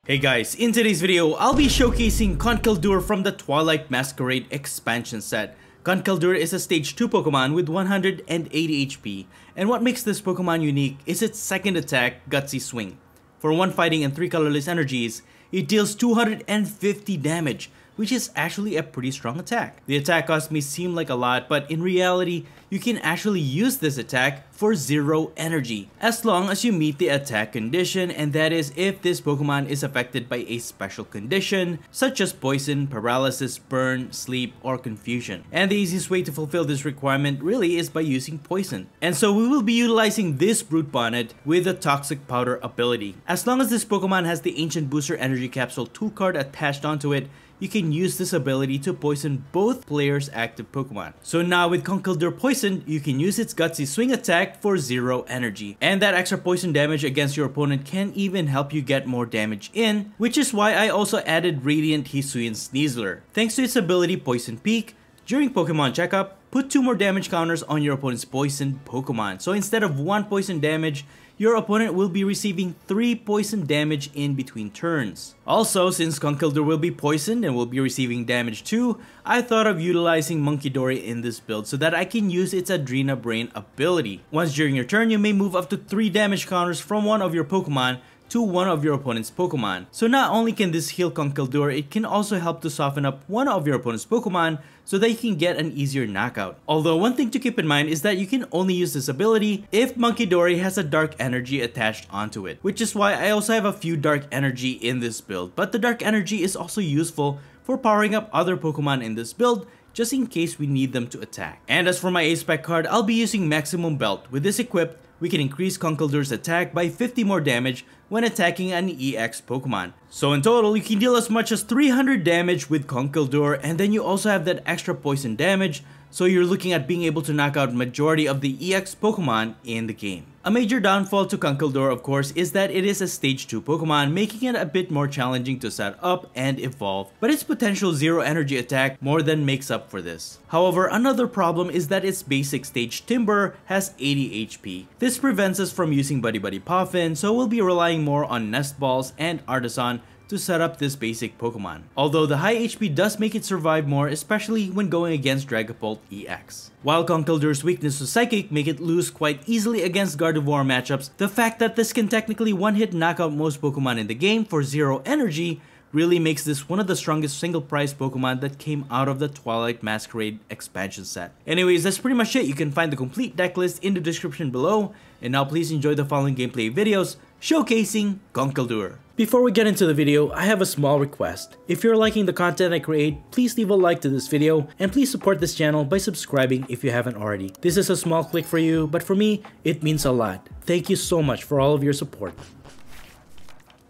Hey guys, in today's video, I'll be showcasing Conkeldurr from the Twilight Masquerade expansion set. Conkeldurr is a stage 2 Pokemon with 180 HP, and what makes this Pokemon unique is its second attack, Gutsy Swing. For 1 fighting and 3 colorless energies, it deals 250 damage, which is actually a pretty strong attack. The attack cost may seem like a lot, but in reality, you can actually use this attack for 0 energy, as long as you meet the attack condition, and that is if this Pokemon is affected by a special condition, such as poison, paralysis, burn, sleep, or confusion. And the easiest way to fulfill this requirement really is by using poison. And so we will be utilizing this Brute Bonnet with the Toxic Powder ability. As long as this Pokemon has the Ancient Booster Energy Capsule tool card attached onto it, you can use this ability to poison both players' active Pokemon. So now with Conkeldurr poisoned, you can use its Gutsy Swing attack for 0 energy. And that extra poison damage against your opponent can even help you get more damage in, which is why I also added Radiant Hisuian SNEASLER. Thanks to its ability Poison Peak, during Pokemon checkup, put 2 more damage counters on your opponent's poisoned Pokemon. So instead of 1 poison damage, your opponent will be receiving 3 poison damage in between turns. Also, since Conkeldurr will be poisoned and will be receiving damage too, I thought of utilizing MUNKIDORI in this build so that I can use its Adrena Brain ability. Once during your turn, you may move up to 3 damage counters from one of your Pokemon to one of your opponent's Pokemon. So not only can this heal Conkeldurr, it can also help to soften up one of your opponent's Pokemon so that you can get an easier knockout. Although one thing to keep in mind is that you can only use this ability if MUNKIDORI has a Dark Energy attached onto it, which is why I also have a few Dark Energy in this build. But the Dark Energy is also useful for powering up other Pokemon in this build, just in case we need them to attack. And as for my A-Spec card, I'll be using Maximum Belt. With this equipped, we can increase Conkeldurr's attack by 50 more damage when attacking an EX Pokemon. So in total, you can deal as much as 300 damage with Conkeldurr, and then you also have that extra poison damage, so you're looking at being able to knock out majority of the EX Pokemon in the game. A major downfall to Conkeldurr, of course, is that it is a stage 2 Pokemon, making it a bit more challenging to set up and evolve, but its potential 0 energy attack more than makes up for this. However, another problem is that its basic stage Timburr has 80 HP. This prevents us from using Buddy Buddy Puffin, so we'll be relying more on Nest Balls and Artisan to set up this basic Pokemon. Although the high HP does make it survive more, especially when going against Dragapult EX. While Conkeldurr's weakness to Psychic make it lose quite easily against Gardevoir matchups, the fact that this can technically one-hit knock out most Pokemon in the game for 0 energy really makes this one of the strongest single prize Pokemon that came out of the Twilight Masquerade expansion set. Anyways, that's pretty much it. You can find the complete deck list in the description below, and now please enjoy the following gameplay videos showcasing Conkeldurr. Before we get into the video, I have a small request. If you're liking the content I create, please leave a like to this video, and please support this channel by subscribing if you haven't already. This is a small click for you, but for me, it means a lot. Thank you so much for all of your support.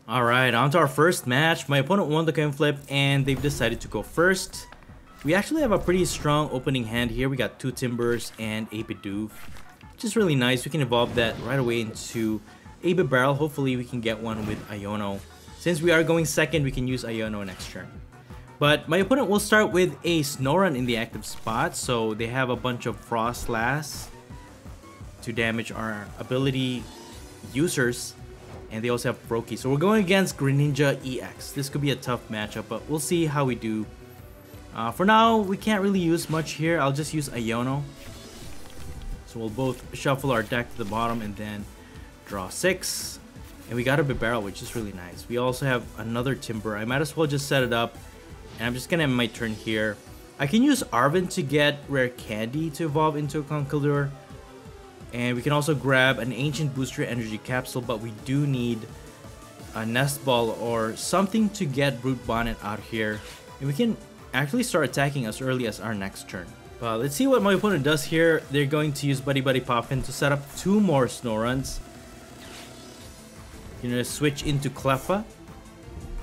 Alright, on to our first match. My opponent won the coin flip and they've decided to go first. We actually have a pretty strong opening hand here. We got 2 Timburrs and a Bidoof, which is really nice. We can evolve that right away into a Bibarel. Hopefully we can get one with Iono. Since we are going second, we can use Iono next turn. But my opponent will start with a Snorunt in the active spot, so they have a bunch of Frostlass to damage our ability users. And they also have Froakie. So we're going against Greninja EX. This could be a tough matchup, but we'll see how we do. For now, we can't really use much here. I'll just use Iono. So we'll both shuffle our deck to the bottom and then draw 6. And we got a Bibarel, which is really nice. We also have another Timburr. I might as well just set it up. And I'm just going to end my turn here. I can use Arven to get Rare Candy to evolve into a Conkeldurr. And we can also grab an Ancient Booster Energy Capsule, but we do need a Nest Ball or something to get Brute Bonnet out here. And we can actually start attacking as early as our next turn. But let's see what my opponent does here. They're going to use Buddy Buddy Puffin to set up 2 more Snowrunts. You're going to switch into Cleffa.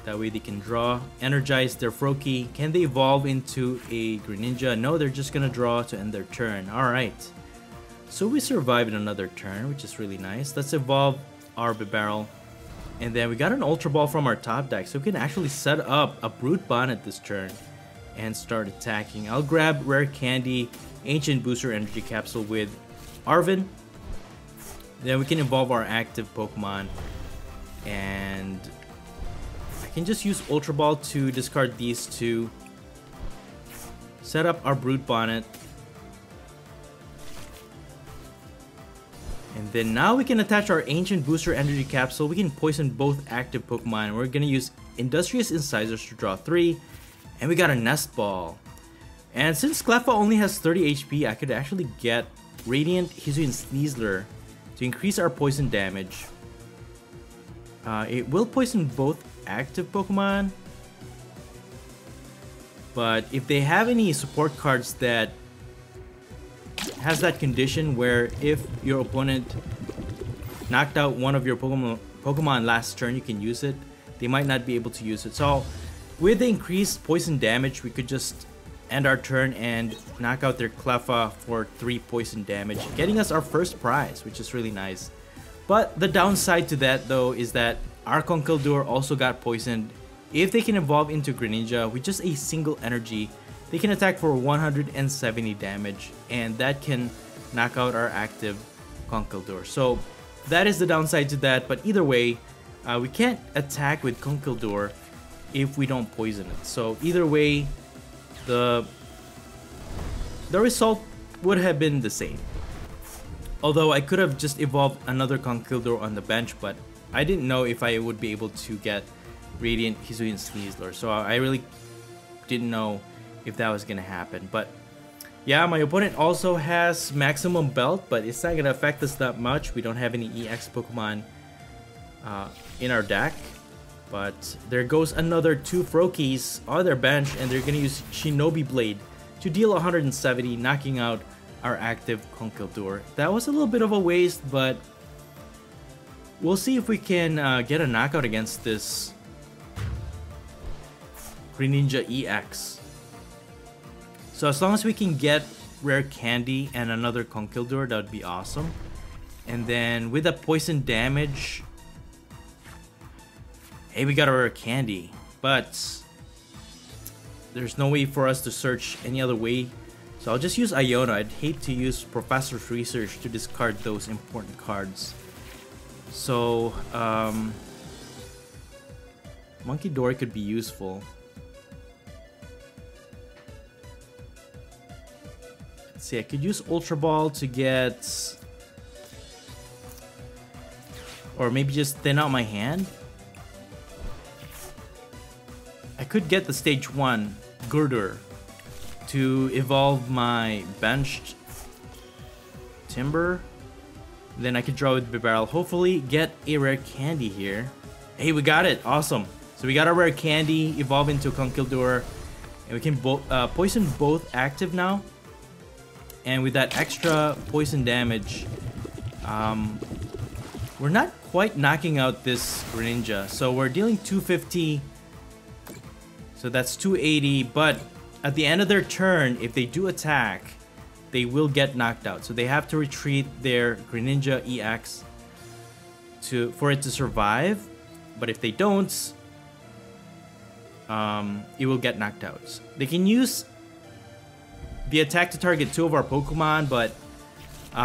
That way they can draw, energize their Froakie. Can they evolve into a Greninja? No, they're just going to draw to end their turn. Alright. So we survived another turn, which is really nice. Let's evolve our Bibarel. And then we got an Ultra Ball from our top deck, so we can actually set up a Brute Bonnet this turn and start attacking. I'll grab Rare Candy, Ancient Booster Energy Capsule with Arven. Then we can evolve our active Pokemon. And I can just use Ultra Ball to discard these two. Set up our Brute Bonnet. And then now we can attach our Ancient Booster Energy Capsule. We can poison both active Pokemon. We're gonna use Industrious Incisors to draw 3. And we got a Nest Ball. And since Cleffa only has 30 HP, I could actually get Radiant Hisuian SNEASLER to increase our poison damage. It will poison both active Pokemon. But if they have any support cards that has that condition where if your opponent knocked out one of your Pokemon last turn, you can use it, they might not be able to use it. So with the increased poison damage, we could just end our turn and knock out their Cleffa for 3 poison damage, getting us our first prize, which is really nice. But the downside to that though is that our Conkeldurr also got poisoned. If they can evolve into Greninja with just a single energy, they can attack for 170 damage, and that can knock out our active Conkeldurr. So that is the downside to that, but either way, we can't attack with Conkeldurr if we don't poison it. So either way, the result would have been the same. Although I could have just evolved another Conkeldurr on the bench, but I didn't know if I would be able to get Radiant Hisuian SNEASLER, so I really didn't know if that was gonna happen. But yeah, my opponent also has Maximum Belt, but it's not gonna affect us that much. We don't have any EX Pokemon in our deck. But there goes another 2 Froakies on their bench, and they're gonna use Shinobi Blade to deal 170, knocking out our active Conkeldurr. That was a little bit of a waste, but we'll see if we can get a knockout against this Greninja EX. So as long as we can get Rare Candy and another Conkeldurr, that would be awesome. And then with the poison damage, hey, we got a Rare Candy, but there's no way for us to search any other way. So I'll just use Iona. I'd hate to use Professor's Research to discard those important cards. So Munkidori could be useful. Let's see, I could use Ultra Ball to get, or maybe just thin out my hand. I could get the stage 1 Conkeldurr to evolve my benched Timber. Then I could draw with Bibarel. Hopefully get a Rare Candy here. Hey, we got it. Awesome. So we got a Rare Candy, evolve into Conkeldurr, and we can poison both active now. And with that extra poison damage, we're not quite knocking out this Greninja. So we're dealing 250. So that's 280, but at the end of their turn, if they do attack, they will get knocked out. So they have to retreat their Greninja EX for it to survive. But if they don't, it will get knocked out. They can use the attack to target 2 of our Pokemon, but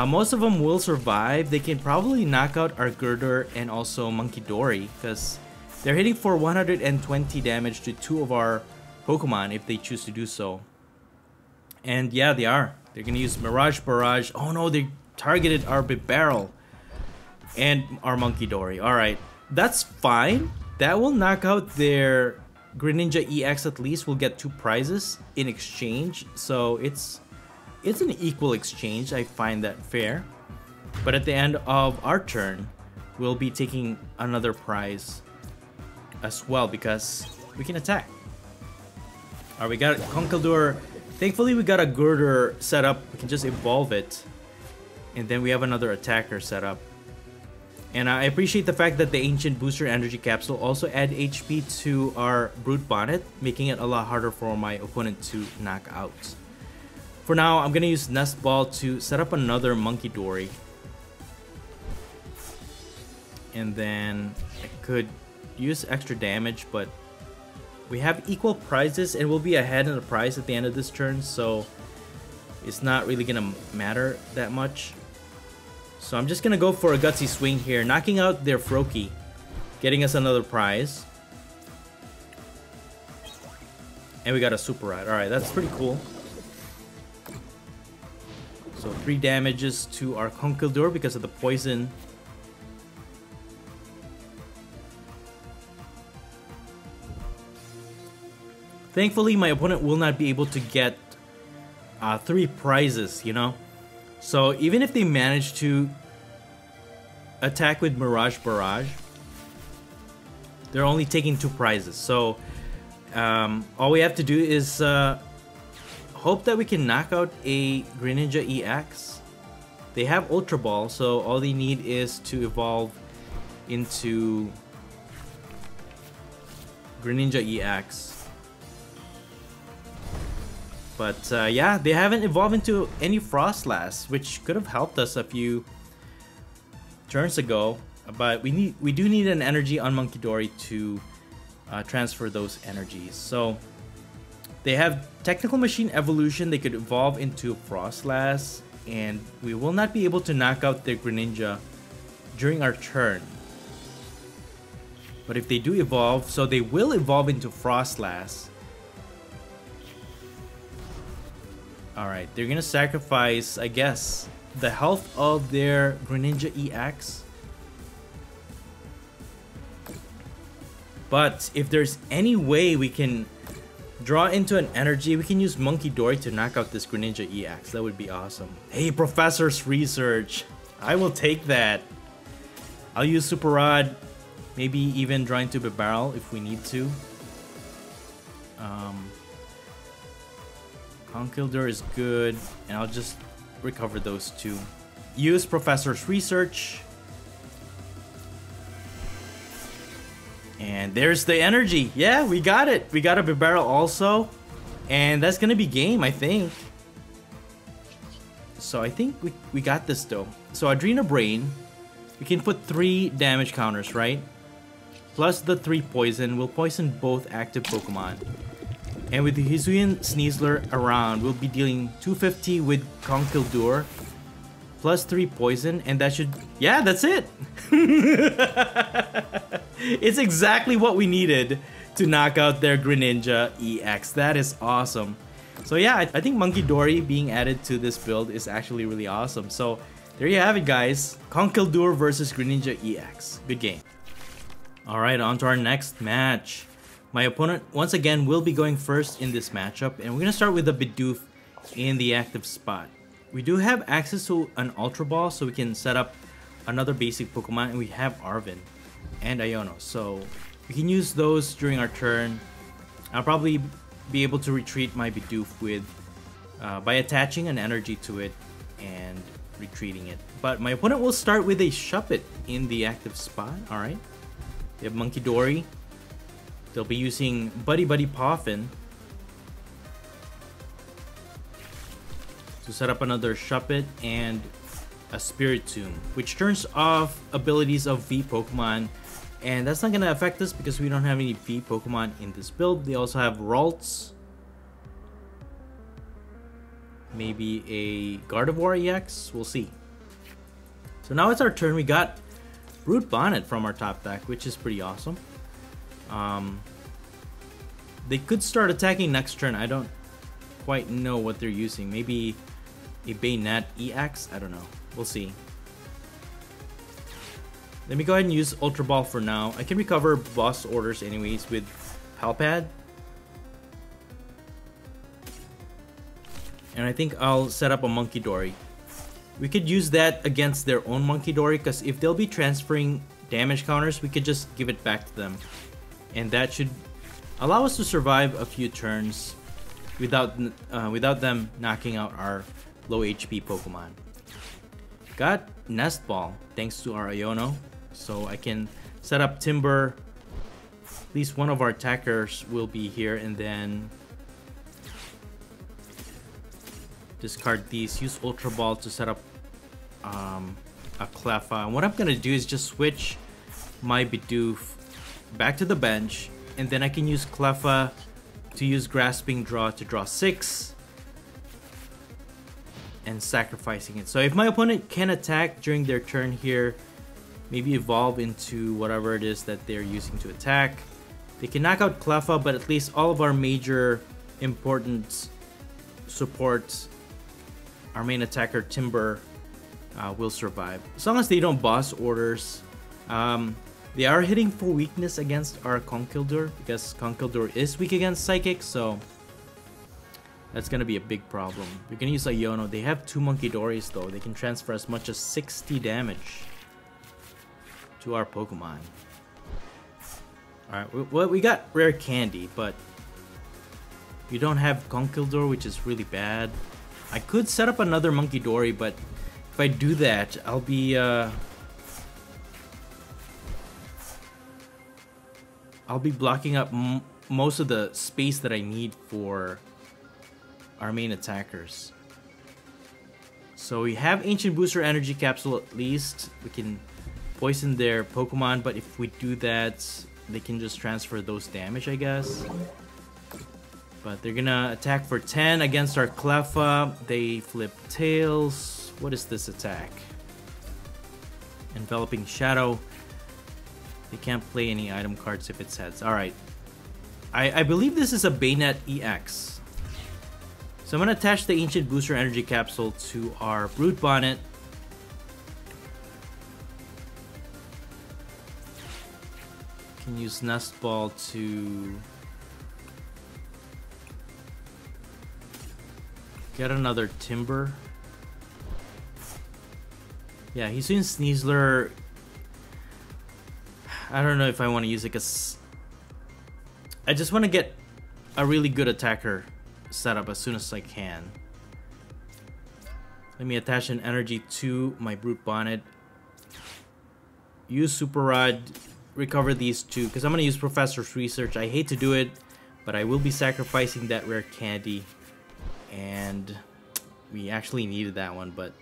most of them will survive. They can probably knock out our Conkeldurr and also Munkidori, because they're hitting for 120 damage to 2 of our Pokemon if they choose to do so. And yeah, they are. They're gonna use Mirage Barrage. Oh no, they targeted our Bibarel and our Munkidori. Alright, that's fine. That will knock out their Greninja EX. At least we'll get 2 prizes in exchange. So it's an equal exchange. I find that fair. But at the end of our turn, we'll be taking another prize as well because we can attack. Alright, we got Conkeldurr. Thankfully, we got a Conkeldurr set up. We can just evolve it. And then we have another attacker set up. And I appreciate the fact that the Ancient Booster Energy Capsule also add HP to our Brute Bonnet, making it a lot harder for my opponent to knock out. For now, I'm going to use Nest Ball to set up another Munkidori. And then I could use extra damage, but we have equal prizes and we'll be ahead in the prize at the end of this turn, so it's not really gonna matter that much. So I'm just gonna go for a gutsy swing here, knocking out their Froakie, getting us another prize. And we got a Super Rod. Alright, that's pretty cool. So 3 damages to our Conkeldurr because of the poison. Thankfully, my opponent will not be able to get 3 prizes, you know? So even if they manage to attack with Mirage Barrage, they're only taking 2 prizes. So all we have to do is hope that we can knock out a Greninja EX. They have Ultra Ball, so all they need is to evolve into Greninja EX. But yeah, they haven't evolved into any Frostlass, which could have helped us a few turns ago. But we do need an energy on Munkidori to transfer those energies. So they have Technical Machine Evolution. They could evolve into Frostlass, and we will not be able to knock out their Greninja during our turn. But if they do evolve, so they will evolve into Frostlass. Alright, they're gonna sacrifice, I guess, the health of their Greninja EX. But if there's any way we can draw into an energy, we can use Munkidori to knock out this Greninja EX. That would be awesome. Hey, Professor's Research. I will take that. I'll use Super Rod, maybe even draw into the barrel if we need to. Conkeldurr is good, and I'll just recover those 2. Use Professor's Research. And there's the energy. Yeah, we got it. We got a Bibarel also. And that's gonna be game, I think. So I think we got this though. So Adrena Brain, we can put 3 damage counters, right? Plus the 3 poison. We'll poison both active Pokemon. And with the Hisuian SNEASLER around, we'll be dealing 250 with Conkeldurr. Plus 3 poison, and that should... Yeah, that's it! It's exactly what we needed to knock out their Greninja EX. That is awesome. So yeah, I think Munkidori being added to this build is actually really awesome. So there you have it, guys. Conkeldurr versus Greninja EX. Good game. Alright, on to our next match. My opponent, once again, will be going first in this matchup. And we're going to start with the Bidoof in the active spot. We do have access to an Ultra Ball, so we can set up another basic Pokemon. And we have Arven and Iono. So we can use those during our turn. I'll probably be able to retreat my Bidoof with by attaching an energy to it and retreating it. But my opponent will start with a Shuppet in the active spot. Alright. They have Munkidori. They'll be using Buddy Poffin to set up another Shuppet and a Spiritomb, which turns off abilities of V Pokemon. And that's not going to affect us because we don't have any V Pokemon in this build. They also have Ralts. Maybe a Gardevoir EX. We'll see. So now it's our turn. We got Brute Bonnet from our top deck, which is pretty awesome. They could start attacking next turn. I don't quite know what they're using. Maybe a Banette EX? I don't know. We'll see. Let me go ahead and use Ultra Ball for now. I can recover boss orders anyways with Palpad. And I think I'll set up a Munkidori. We could use that against their own Munkidori, because if they'll be transferring damage counters, we could just give it back to them. And that should allow us to survive a few turns without them knocking out our low HP Pokemon. Got Nest Ball thanks to our Iono, so I can set up Timber. At least one of our attackers will be here, and then discard these. Use Ultra Ball to set up a Cleffa. And what I'm gonna do is just switch my Bidoof back to the bench, and then I can use Cleffa to use Grasping Draw to draw 6 and sacrificing it. So if my opponent can attack during their turn here, maybe evolve into whatever it is that they're using to attack, they can knock out Cleffa, but at least all of our major important support, our main attacker Timber will survive. As long as they don't boss orders. They are hitting for weakness against our Conkeldurr because Conkeldurr is weak against Psychic, so that's gonna be a big problem. We're gonna use Iono. They have 2 Munkidoris though. They can transfer as much as 60 damage to our Pokemon. Alright, well, we got Rare Candy, but we don't have Conkeldurr, which is really bad. I could set up another Munkidori, but if I do that, I'll be blocking up most of the space that I need for our main attackers. So we have Ancient Booster Energy Capsule at least. We can poison their Pokemon, but if we do that, they can just transfer those damage, I guess. But they're gonna attack for 10 against our Cleffa. They flip Tails. What is this attack? Enveloping Shadow. They can't play any item cards if it's heads. Alright. I believe this is a Banette EX. So I'm going to attach the Ancient Booster Energy Capsule to our Brute Bonnet. Can use Nest Ball to get another Timber. Yeah, Hisuian SNEASLER. I don't know if I want to use it because I just want to get a really good attacker set up as soon as I can. Let me attach an energy to my Brute Bonnet. Use Super Rod. Recover these 2 because I'm going to use Professor's Research. I hate to do it, but I will be sacrificing that Rare Candy. And we actually needed that one, but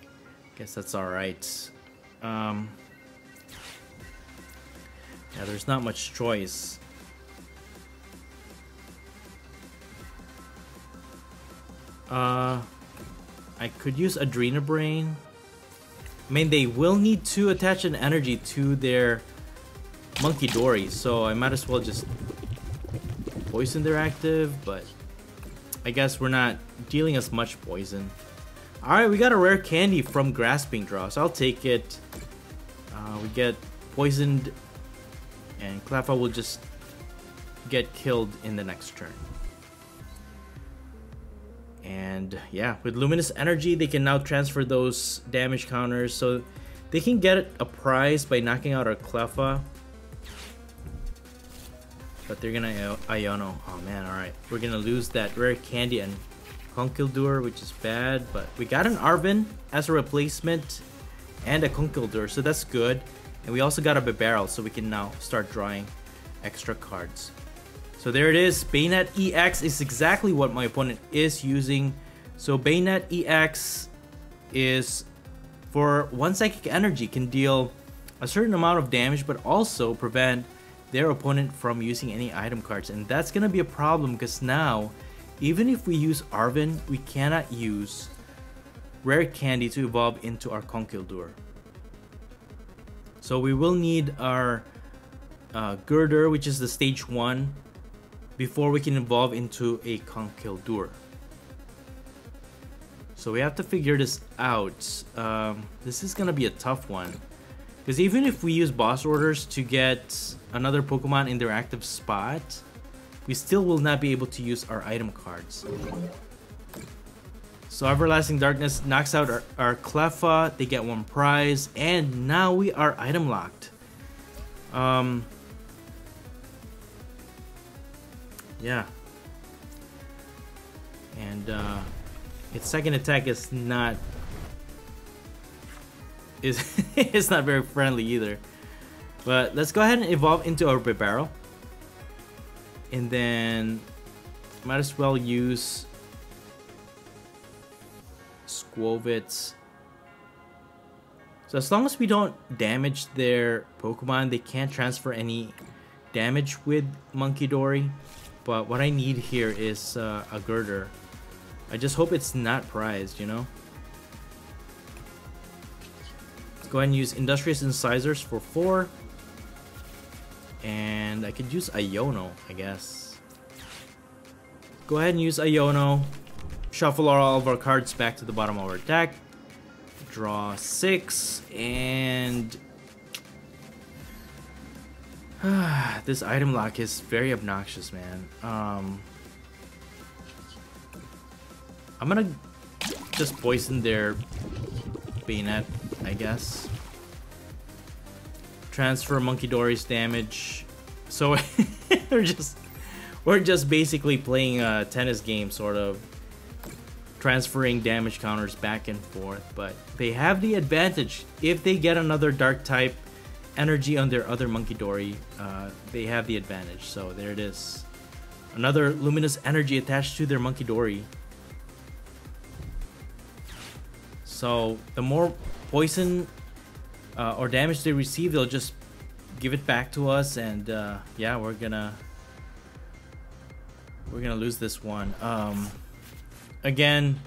I guess that's alright. Yeah, there's not much choice. I could use Adrenabrain. I mean, they will need to attach an energy to their Munkidori, so I might as well just poison their active, but I guess we're not dealing as much poison. Alright, we got a Rare Candy from Grasping Draw, so I'll take it. We get poisoned, and Cleffa will just get killed in the next turn. And yeah, with Luminous Energy, they can now transfer those damage counters, so they can get a prize by knocking out our Cleffa. But they're gonna Iono. Oh man, alright. We're gonna lose that Rare Candy and Conkeldurr, which is bad. But we got an Arven as a replacement and a Conkeldurr, so that's good. And we also got a Bibarel, so we can now start drawing extra cards. So there it is. Banette EX is exactly what my opponent is using. So Banette EX is for 1 Psychic Energy, can deal a certain amount of damage, but also prevent their opponent from using any item cards. And that's going to be a problem because now, even if we use Arven, we cannot use Rare Candy to evolve into our Conkeldurr. So we will need our Girder, which is the stage 1, before we can evolve into a Conkeldurr. So we have to figure this out. This is gonna be a tough one, because even if we use boss orders to get another Pokemon in their active spot, we still will not be able to use our item cards. So Everlasting Darkness knocks out our Cleffa. They get 1 prize, and now we are item locked. Yeah. And its second attack is not it's not very friendly either. But let's go ahead and evolve into our Bibarel. And then might as well use Squovitz. So as long as we don't damage their Pokemon, they can't transfer any damage with Munkidori. But what I need here is a Girder. I just hope it's not prized, you know? Let's go ahead and use Industrious Incisors for 4. And I could use Iono, I guess. go ahead and use Iono. Shuffle all of our cards back to the bottom of our deck. Draw 6 and this item lock is very obnoxious, man. I'm gonna just poison their Banette, I guess. Transfer Munkidori's damage. So we're just basically playing a tennis game, sort of transferring damage counters back and forth. But they have the advantage if they get another dark type energy on their other Munkidori. They have the advantage. So there it is, another luminous energy attached to their Munkidori. So the more poison or damage they receive, they'll just give it back to us, and yeah, we're gonna lose this one. Again,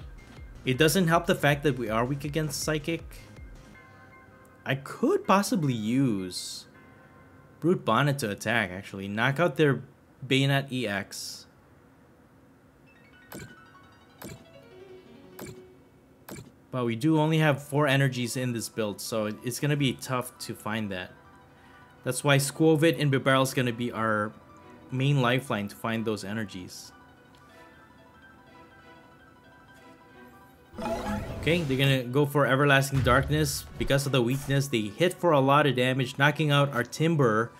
it doesn't help the fact that we are weak against Psychic. I could possibly use Brute Bonnet to attack, actually. Knock out their Banette EX. But we do only have 4 energies in this build, so it's gonna be tough to find that. That's why Squovit and Bibarel is gonna be our main lifeline to find those energies. Okay, they're gonna go for Everlasting Darkness. Because of the weakness, they hit for a lot of damage, knocking out our Timber,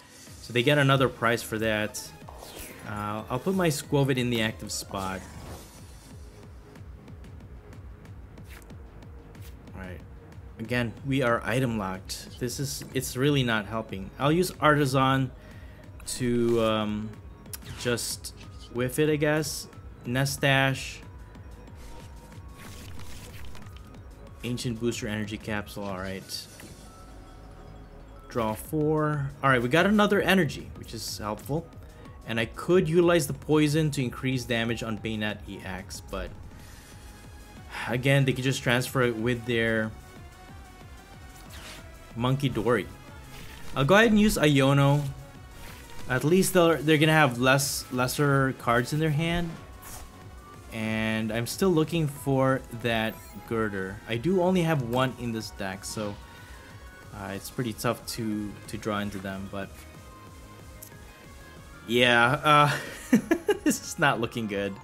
so they get another prize for that. I'll put my Squovit in the active spot. Alright, again, we are item locked. It's really not helping. I'll use Artisan to just whiff it, I guess. Nestash. Ancient Booster Energy Capsule, alright. Draw 4. Alright, we got another energy, which is helpful. And I could utilize the poison to increase damage on Banette EX, but again, they could just transfer it with their Munkidori. I'll go ahead and use Iono. At least they're gonna have lesser cards in their hand. And I'm still looking for that Girder. I do only have 1 in this deck, so it's pretty tough to draw into them. But yeah, this is not looking good.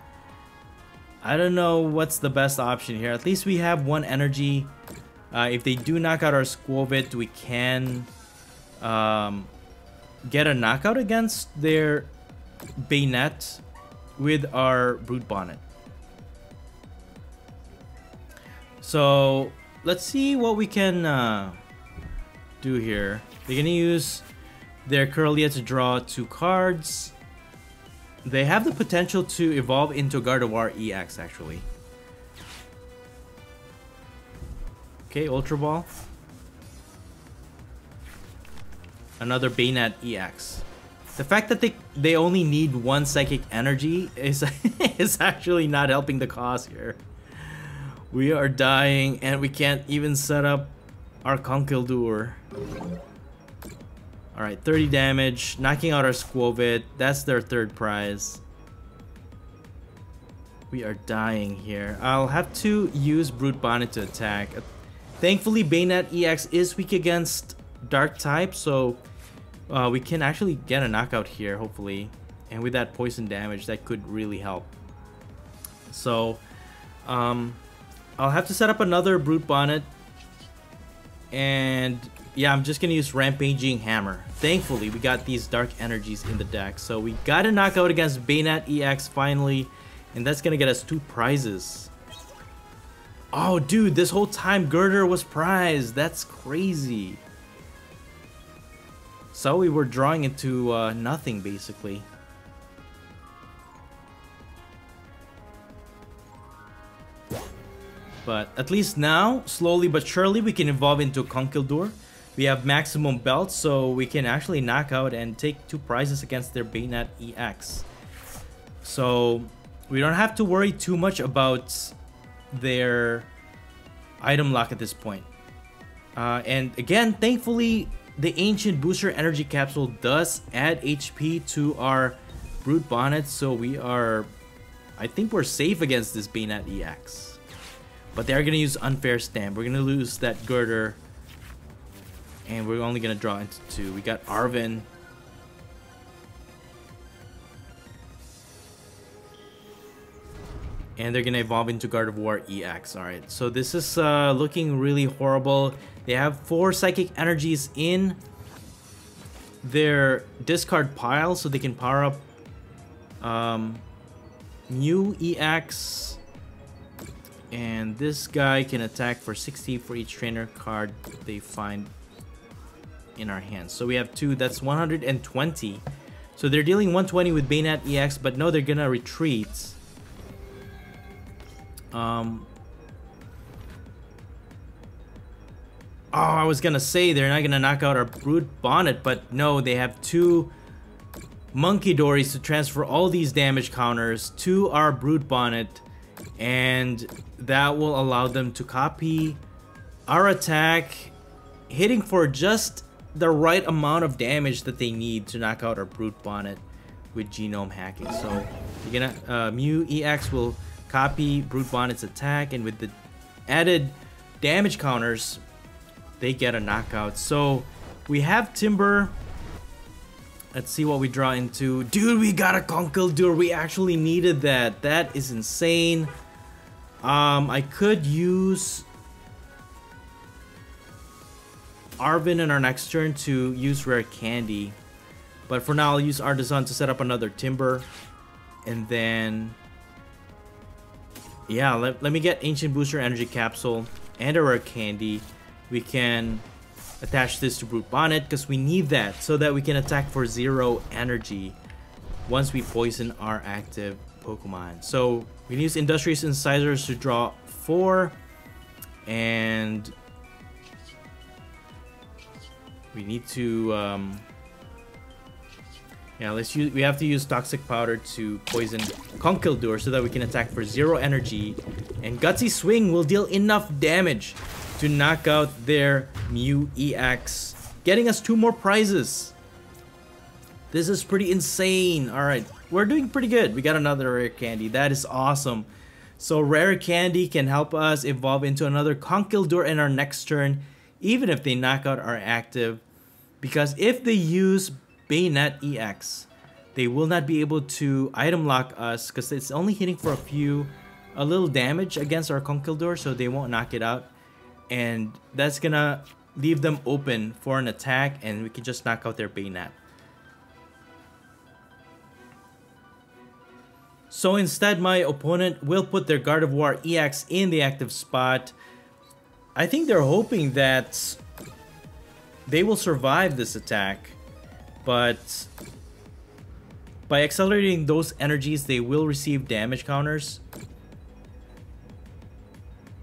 I don't know what's the best option here. At least we have 1 energy. If they do knock out our Squovit, we can get a knockout against their Banette with our Brute Bonnet. So let's see what we can do here. They're gonna use their Kirlia to draw 2 cards. They have the potential to evolve into Gardevoir EX, actually. Okay, Ultra Ball. Another Banette EX. The fact that they only need 1 Psychic Energy is is actually not helping the cause here. We are dying, and we can't even set up our Conkeldurr. Alright, 30 damage, knocking out our Squovit. That's their 3rd prize. We are dying here. I'll have to use Brute Bonnet to attack. Thankfully, Banette EX is weak against Dark type, so we can actually get a knockout here, hopefully. And with that poison damage, that could really help. So, I'll have to set up another Brute Bonnet. And yeah, I'm just gonna use Rampaging Hammer. Thankfully, we got these dark energies in the deck. So we got a knockout against Banette EX finally. And that's gonna get us 2 prizes. Oh, dude, this whole time Girder was prized. That's crazy. So we were drawing into nothing, basically. But at least now, slowly but surely, we can evolve into Conkeldurr. We have maximum belt, so we can actually knock out and take 2 prizes against their Banette EX. So we don't have to worry too much about their item lock at this point. And again, thankfully, the Ancient Booster Energy Capsule does add HP to our Brute Bonnet, so we are I think we're safe against this Banette EX. But they're gonna use Unfair Stamp. We're gonna lose that Girder. And we're only gonna draw into 2. We got Arven. And they're gonna evolve into Gardevoir EX. Alright, so this is looking really horrible. They have 4 Psychic Energies in their discard pile, so they can power up Mew EX. And this guy can attack for 60 for each trainer card they find in our hands. So we have 2, that's 120. So they're dealing 120 with Banette EX, but no, they're gonna retreat. Oh, I was gonna say they're not gonna knock out our Brute Bonnet, but no, they have 2 Munkidoris to transfer all these damage counters to our Brute Bonnet, and that will allow them to copy our attack, hitting for just the right amount of damage that they need to knock out our Brute Bonnet with Genome Hacking. So you're gonna Mew EX will copy Brute Bonnet's attack, and with the added damage counters, they get a knockout. So we have Timber. Let's see what we draw into. Dude, we got a Conkeldurr. We actually needed that. That is insane. I could use Arven in our next turn to use Rare Candy. But for now, I'll use Artisan to set up another Timber. And then... yeah, let me get Ancient Booster Energy Capsule and a Rare Candy. We can attach this to Brute Bonnet because we need that so that we can attack for 0 energy once we poison our active Pokemon. So we use Industrious Incisors to draw 4, and we need to yeah, we have to use Toxic Powder to poison Conkeldurr so that we can attack for 0 energy, and Gutsy Swing will deal enough damage to knock out their Mew EX, getting us 2 more prizes. This is pretty insane. Alright, we're doing pretty good. We got another Rare Candy. That is awesome. So Rare Candy can help us evolve into another Conkeldurr in our next turn, even if they knock out our active. Because if they use Banette EX, they will not be able to item lock us because it's only hitting for a little damage against our Conkeldurr, so they won't knock it out. And that's gonna leave them open for an attack, and we can just knock out their Banette. So instead, my opponent will put their Gardevoir EX in the active spot. I think they're hoping that they will survive this attack, but by accelerating those energies, they will receive damage counters.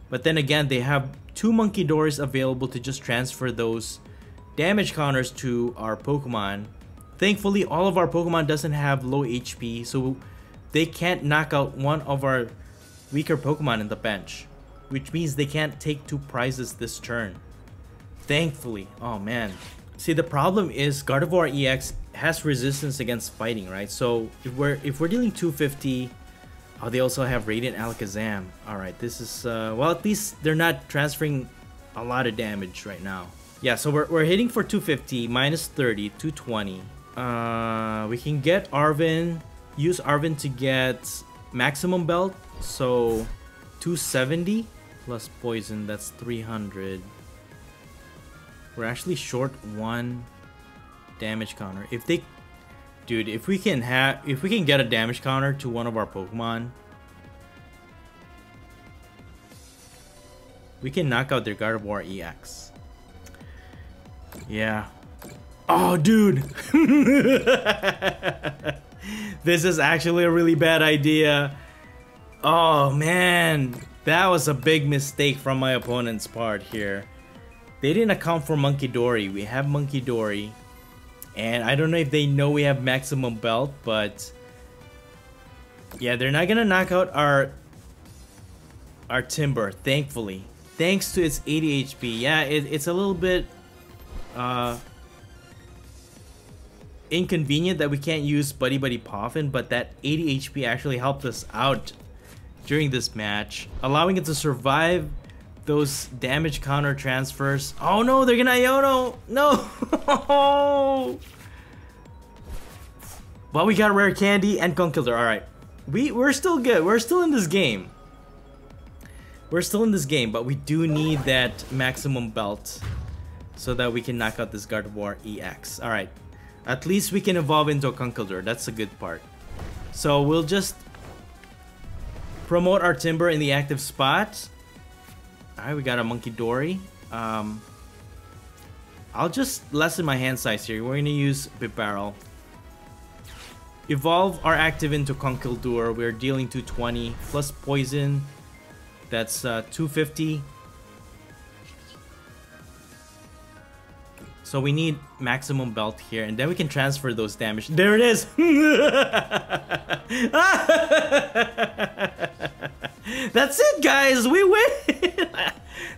But then again, they have 2 Munkidoris available to just transfer those damage counters to our Pokemon. Thankfully, all of our Pokemon doesn't have low HP, so they can't knock out one of our weaker Pokemon in the bench, which means they can't take 2 prizes this turn. Thankfully. Oh man. See, the problem is Gardevoir EX has resistance against fighting, right? So if we're dealing 250, oh, they also have Radiant Alakazam. All right, this is well, at least they're not transferring a lot of damage right now. Yeah, so we're hitting for 250 minus 30, 220. We can get Arven, use Arven to get maximum belt, so 270 plus poison, that's 300. We're actually short 1 damage counter. If they, dude, if we can get a damage counter to one of our Pokemon, we can knock out their Gardevoir EX. Yeah. Oh, dude. This is actually a really bad idea. Oh man, that was a big mistake from my opponent's part here. They didn't account for Munkidori. We have Munkidori. And I don't know if they know we have maximum belt, but yeah, they're not gonna knock out our Timber, thankfully. Thanks to its 80 HP. Yeah, it's a little bit inconvenient that we can't use Buddy Buddy Poffin, but that 80 HP actually helped us out during this match, allowing it to survive those damage counter transfers. Oh no, they're gonna Iono! No! But we got Rare Candy and Conkeldurr. Alright. We're still good. We're still in this game. We're still in this game, but we do need that maximum belt so that we can knock out this Gardevoir EX. Alright. At least we can evolve into a Conkeldurr. That's a good part. So we'll just promote our Timber in the active spot. Alright, we got a Munkidori. I'll just lessen my hand size here. We're gonna use Big Barrel. Evolve our active into Conkeldurr. We're dealing 220 plus poison. That's 250. So we need maximum belt here, and then we can transfer those damage. There it is! That's it, guys! We win!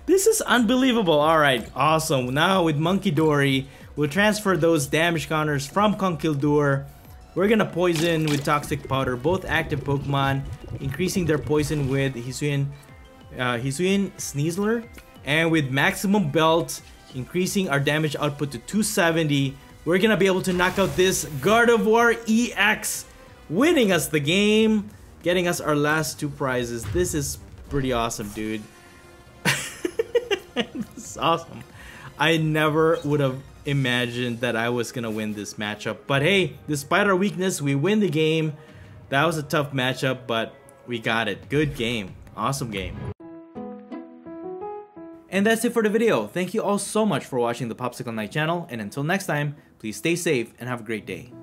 This is unbelievable. Alright, awesome. Now with Munkidori, we'll transfer those damage counters from Conkeldurr. We're gonna poison with Toxic Powder both active Pokemon, increasing their poison with Hisuian SNEASLER, and with maximum belt, increasing our damage output to 270. We're gonna be able to knock out this Gardevoir EX, winning us the game, getting us our last 2 prizes. This is pretty awesome, dude. This is awesome. I never would have imagined that I was gonna win this matchup, but hey, despite our weakness, we win the game. That was a tough matchup, but we got it. Good game. Awesome game. And that's it for the video. Thank you all so much for watching the Popsicleknight channel, and until next time, please stay safe and have a great day.